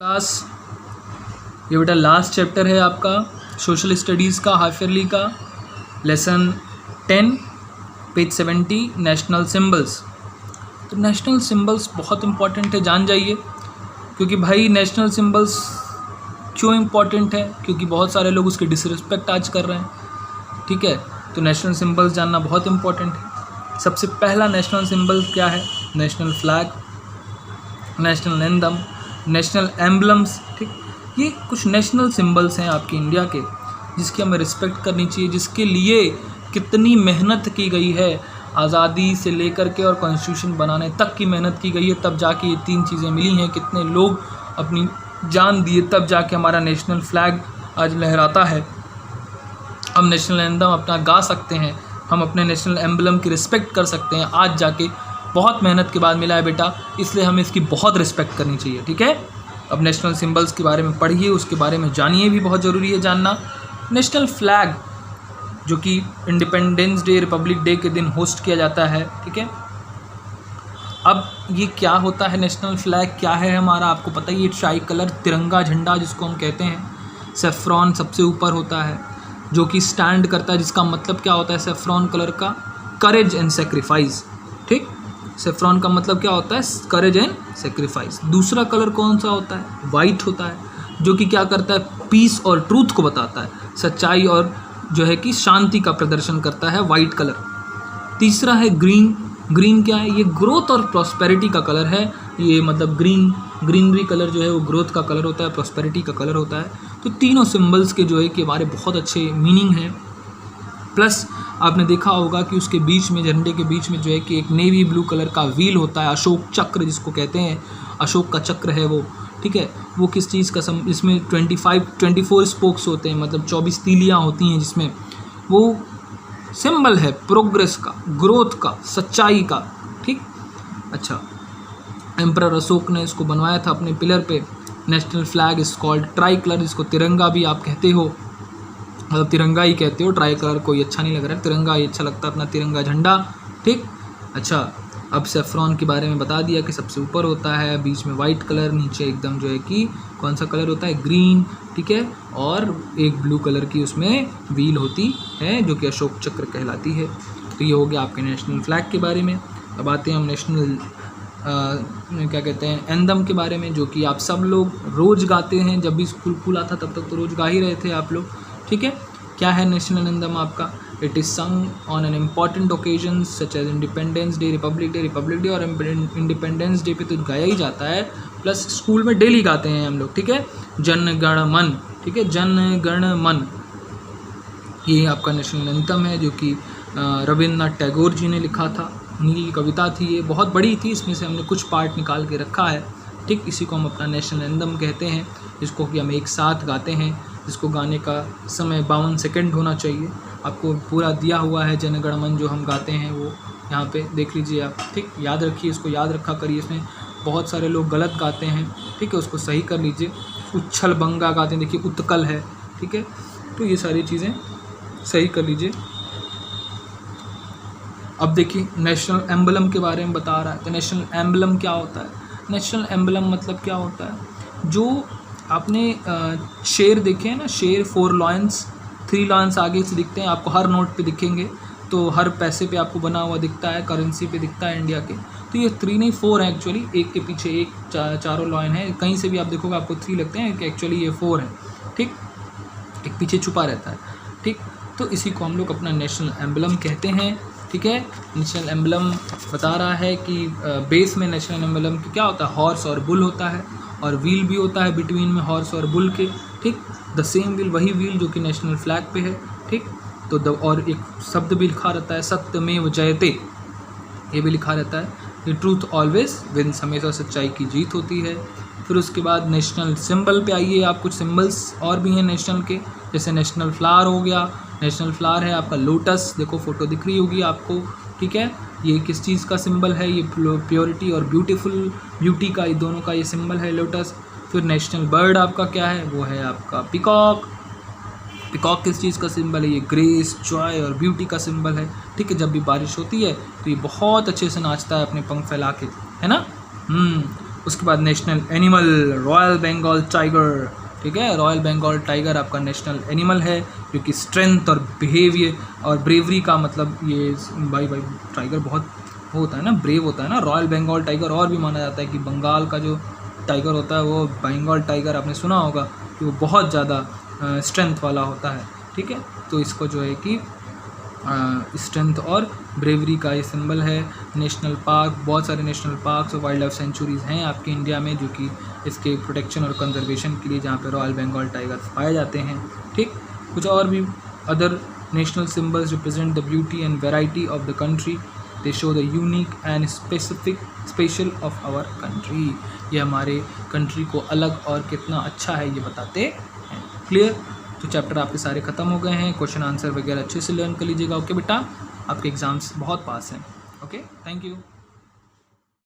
Class ये बेटा last chapter है आपका सोशल स्टडीज़ का हाफ ईयरली का लेसन 10 पेज 70 नेशनल सिंबल्स। तो नेशनल सिंबल्स बहुत इंपॉर्टेंट है, जान जाइए। क्योंकि भाई नेशनल सिंबल्स क्यों इम्पॉर्टेंट है? क्योंकि बहुत सारे लोग उसके डिसरिस्पेक्ट आज कर रहे हैं, ठीक है। तो नेशनल सिंबल्स जानना बहुत इम्पॉर्टेंट है। सबसे पहला नेशनल सिंबल क्या है? National flag, national anthem, national emblems, ठीक। ये कुछ नेशनल सिंबल्स हैं आपकी इंडिया के, जिसकी हमें रिस्पेक्ट करनी चाहिए, जिसके लिए कितनी मेहनत की गई है, आज़ादी से लेकर के और कॉन्स्टिट्यूशन बनाने तक की मेहनत की गई है, तब जाके ये तीन चीज़ें मिली हैं। कितने लोग अपनी जान दिए तब जाके हमारा नेशनल फ्लैग आज लहराता है। हम नेशनल एंथम अपना गा सकते हैं, हम अपने नेशनल एम्बलम की रिस्पेक्ट कर सकते हैं, आज जाके बहुत मेहनत के बाद मिला है बेटा, इसलिए हमें इसकी बहुत रिस्पेक्ट करनी चाहिए, ठीक है। अब नेशनल सिंबल्स के बारे में पढ़िए, उसके बारे में जानिए, भी बहुत ज़रूरी है जानना। नेशनल फ्लैग जो कि इंडिपेंडेंस डे, रिपब्लिक डे के दिन होस्ट किया जाता है, ठीक है। अब ये क्या होता है? नेशनल फ्लैग क्या है हमारा? आपको पता ही है, ट्राई कलर तिरंगा झंडा जिसको हम कहते हैं। सेफ्रॉन सबसे ऊपर होता है, जो कि स्टैंड करता है, जिसका मतलब क्या होता है सेफ्रॉन कलर का? करेज एंड सेक्रीफाइस, ठीक। सेफ्रॉन का मतलब क्या होता है? Courage and sacrifice. दूसरा कलर कौन सा होता है? वाइट होता है, जो कि क्या करता है? पीस और ट्रूथ को बताता है, सच्चाई और जो है कि शांति का प्रदर्शन करता है वाइट कलर। तीसरा है ग्रीन। ग्रीन क्या है? ये ग्रोथ और प्रॉस्पेरिटी का कलर है। ये मतलब ग्रीनरी कलर जो है वो ग्रोथ का कलर होता है, प्रॉस्पेरिटी का कलर होता है। तो तीनों सिंबल्स के जो है कि हमारे बहुत अच्छे मीनिंग हैं। प्लस आपने देखा होगा कि उसके बीच में, झंडे के बीच में जो है कि एक नेवी ब्लू कलर का व्हील होता है, अशोक चक्र जिसको कहते हैं, अशोक का चक्र है वो, ठीक है। वो किस चीज़ का इसमें 24 स्पोक्स होते हैं, मतलब 24 तीलियाँ होती हैं, जिसमें वो सिंबल है प्रोग्रेस का, ग्रोथ का, सच्चाई का, ठीक। अच्छा, एम्परर अशोक ने इसको बनवाया था अपने पिलर पे। National flag is called try colour, जिसको तिरंगा भी आप कहते हो, मतलब तिरंगा ही कहते हो, ट्राई कलर कोई अच्छा नहीं लग रहा है, तिरंगा ही अच्छा लगता है, अपना तिरंगा झंडा, ठीक। अच्छा, अब सेफ्रॉन के बारे में बता दिया कि सबसे ऊपर होता है, बीच में वाइट कलर, नीचे एकदम जो है कि कौन सा कलर होता है? ग्रीन, ठीक है। और एक ब्लू कलर की उसमें व्हील होती है, जो कि अशोक चक्र कहलाती है। तो ये हो गया आपके नेशनल फ्लैग के बारे में। अब आते हैं हम नेशनल क्या कहते हैं, एंथम के बारे में, जो कि आप सब लोग रोज़ गाते हैं। जब भी स्कूल खुला था तब तक तो रोज़ गा ही रहे थे आप लोग, ठीक है। क्या है नेशनल एंथम आपका? It is sung on an important occasion such as Independence Day, Republic Day और इंडिपेंडेंस डे पे तो गाया ही जाता है, प्लस स्कूल में डेली गाते हैं हम लोग, ठीक है। जन गण मन, ठीक है, जन गण मन, ये आपका नेशनल एंथम है, जो कि रविन्द्रनाथ टैगोर जी ने लिखा था। उन्हीं की कविता थी, ये बहुत बड़ी थी, इसमें से हमने कुछ पार्ट निकाल के रखा है, ठीक। इसी को हम अपना नेशनल एंथम कहते हैं, जिसको कि हम एक साथ गाते हैं, जिसको गाने का समय 52 सेकंड होना चाहिए। आपको पूरा दिया हुआ है जन गण मन जो हम गाते हैं, वो यहाँ पे देख लीजिए आप, ठीक। याद रखिए, इसको याद रखा करिए। इसमें बहुत सारे लोग गलत गाते हैं, ठीक है, उसको सही कर लीजिए। उच्छल बंगा गाते हैं, देखिए उत्कल है, ठीक है। तो ये सारी चीज़ें सही कर लीजिए। अब देखिए नेशनल एम्बलम के बारे में बता रहा है। तो नेशनल एम्बलम क्या होता है? नेशनल एम्बलम मतलब क्या होता है? जो आपने शेर देखे हैं ना, शेर 4 लॉयंस, 3 लॉयंस आगे से दिखते हैं आपको, हर नोट पे दिखेंगे, तो हर पैसे पे आपको बना हुआ दिखता है, करेंसी पे दिखता है इंडिया के। तो ये 3 नहीं 4 है एक्चुअली, एक के पीछे एक, चारों लॉयन है। कहीं से भी आप देखोगे आपको 3 लगते हैं, कि एक्चुअली ये 4 है, ठीक। एक पीछे छुपा रहता है, ठीक। तो इसी को हम लोग अपना नेशनल एम्बलम कहते हैं, ठीक है। नेशनल एम्बलम बता रहा है कि बेस में नेशनल एम्बलम की क्या होता है? हॉर्स और बुल होता है, और व्हील भी होता है बिटवीन में हॉर्स और बुल के, ठीक। द सेम व्हील, वही व्हील जो कि नेशनल फ्लैग पे है, ठीक। तो और एक शब्द भी लिखा रहता है, सत्यमेव जयते, ये भी लिखा रहता है, ये ट्रूथ ऑलवेज विन्स, हमेशा सच्चाई की जीत होती है। फिर उसके बाद नेशनल सिंबल पे आइए आप। कुछ सिंबल्स और भी हैं नेशनल के, जैसे नेशनल फ्लावर हो गया। नेशनल फ्लावर है आपका लोटस, देखो फोटो दिख रही होगी आपको, ठीक है। ये किस चीज़ का सिंबल है? ये प्योरिटी और ब्यूटी का, ये दोनों का ये सिंबल है लोटस। फिर नेशनल बर्ड आपका क्या है? वो है आपका पिकॉक। पिकॉक किस चीज़ का सिंबल है? ये ग्रेस, जॉय और ब्यूटी का सिंबल है, ठीक है। जब भी बारिश होती है तो ये बहुत अच्छे से नाचता है अपने पंख फैला के, है ना। उसके बाद national animal royal Bengal tiger, ठीक है, रॉयल बंगाल टाइगर आपका नेशनल एनिमल है, जो कि स्ट्रेंथ और बिहेवियर और ब्रेवरी का मतलब ये भाई टाइगर बहुत होता है ना, ब्रेव होता है ना। रॉयल बंगाल टाइगर और भी माना जाता है कि बंगाल का जो टाइगर होता है वो बंगाल टाइगर आपने सुना होगा कि वो बहुत ज़्यादा स्ट्रेंथ वाला होता है, ठीक है। तो इसको जो है कि स्ट्रेंथ और ब्रेवरी का ये सिंबल है। नेशनल पार्क, बहुत सारे नेशनल पार्क्स और वाइल्ड लाइफ सेंचुरीज़ हैं आपके इंडिया में, जो कि इसके प्रोटेक्शन और कंजर्वेशन के लिए, जहाँ पे रॉयल बंगाल टाइगर्स पाए जाते हैं, ठीक। कुछ और भी other national symbols represent the beauty and variety of the country, they show the unique and special of our country. ये हमारे कंट्री को अलग और कितना अच्छा है ये बताते हैं। क्लियर? तो चैप्टर आपके सारे ख़त्म हो गए हैं। क्वेश्चन आंसर वगैरह अच्छे से लर्न कर लीजिएगा। ओके बेटा, आपके एग्ज़ाम्स बहुत पास हैं। Okay, thank you.